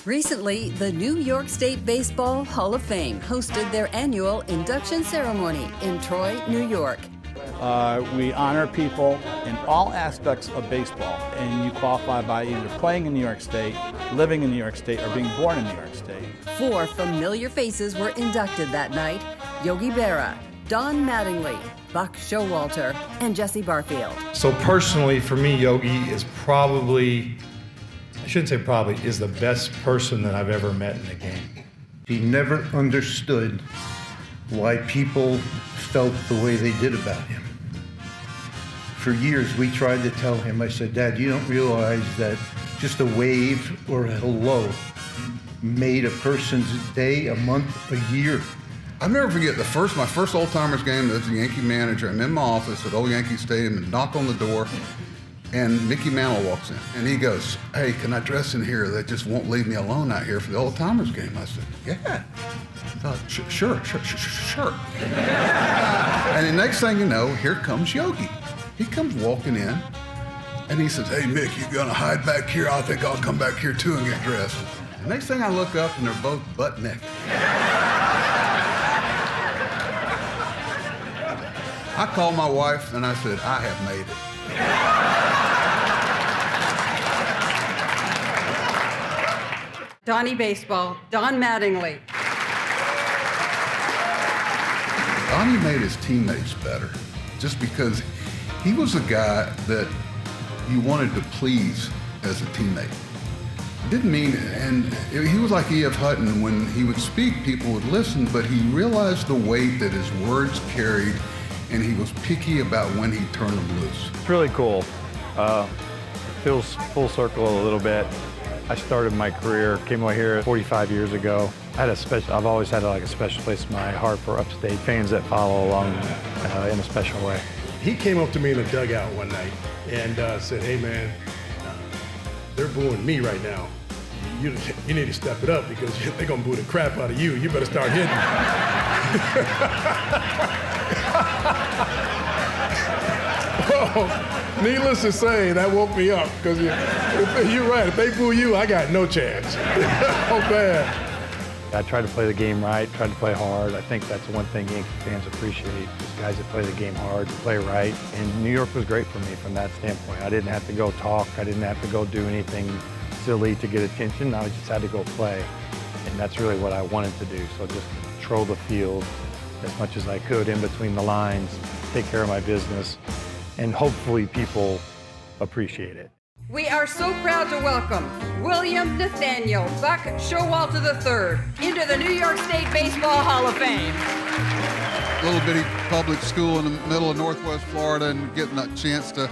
Recently, the New York State Baseball Hall of Fame hosted their annual induction ceremony in Troy, New York. We honor people in all aspects of baseball, and you qualify by either playing in New York State, living in New York State, or being born in New York State. 4 familiar faces were inducted that night: Yogi Berra, Don Mattingly, Buck Showalter, and Jesse Barfield. So personally, for me, Yogi is probably, I shouldn't say probably, is the best person that I've ever met in the game. He never understood why people felt the way they did about him. For years, we tried to tell him, I said, Dad, you don't realize that just a wave or a hello made a person's day, a month, a year. I'll never forget my first Old Timers game as a Yankee manager. I'm in my office at Old Yankee Stadium and knock on the door, and Mickey Mantle walks in. And he goes, hey, can I dress in here? They just won't leave me alone out here for the Old Timers game. I said, yeah. Sure. And the next thing you know, here comes Yogi. He comes walking in, and he says, hey, Mick, you gonna hide back here? I think I'll come back here too and get dressed. The next thing I look up, and they're both butt naked. I called my wife, and I said, I have made it. Donnie Baseball, Don Mattingly. Donnie made his teammates better just because he was a guy that you wanted to please as a teammate. Didn't mean, and he was like E.F. Hutton. When he would speak, people would listen, but he realized the weight that his words carried, and he was picky about when he turned them loose. It's really cool. It feels full circle a little bit. I started my career, came over here 45 years ago. I've always had like a special place in my heart for upstate fans that follow along in a special way. He came up to me in the dugout one night and said, hey man, they're booing me right now. You need to step it up because they're gonna boo the crap out of you. You better start hitting. Well, needless to say, that woke me up because you're right. If they boo you, I got no chance. Oh, bad. I try to play the game right, try to play hard. I think that's one thing Yankee fans appreciate, is guys that play the game hard, play right. And New York was great for me from that standpoint. I didn't have to go talk. I didn't have to go do anything silly to get attention. I just had to go play. And that's really what I wanted to do. So just control the field as much as I could in between the lines, take care of my business, and hopefully people appreciate it. We are so proud to welcome William Nathaniel Buck Showalter III into the New York State Baseball Hall of Fame. Little bitty public school in the middle of Northwest Florida, and getting a chance to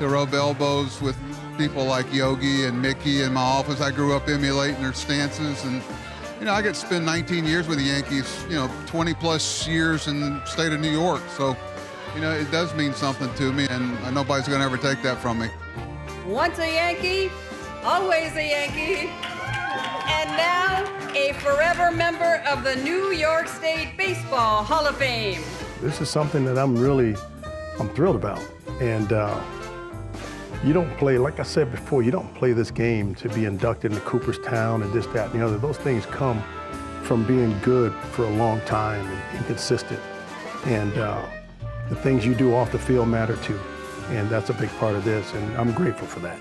rub elbows with people like Yogi and Mickey in my office. I grew up emulating their stances, and I get to spend 19 years with the Yankees, 20 plus years in the state of New York. So, it does mean something to me, and nobody's gonna ever take that from me. Once a Yankee, always a Yankee, and now a forever member of the New York State Baseball Hall of Fame. This is something that I'm thrilled about. And you don't play, like I said before, you don't play this game to be inducted into Cooperstown and this, that, and the other. Those things come from being good for a long time and consistent. And the things you do off the field matter too. And that's a big part of this, and I'm grateful for that.